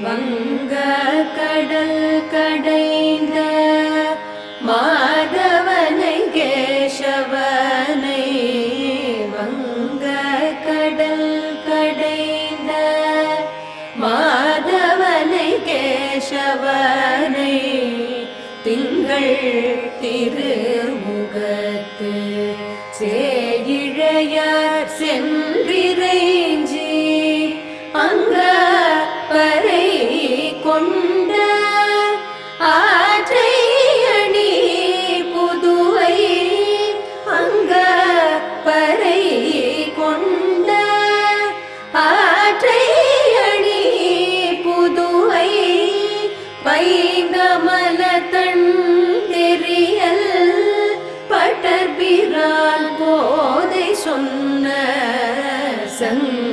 வங்க கடல் கடைந்த மாதவனை கேசவனை வங்க கடல் கடைந்த மாதவனை கேசவனை திங்கள் திருமுகத்து சேயிழையார் சென்றிறைஞ்சி அங்க பறை கொண்ட ஆற்றை அணி புதுவை அங்க பறை கொண்ட ஆற்றை அணி புதுவை பைங்கமல தன் தெரியல் பட்டர்பிரான் போதை சொன்ன சங்க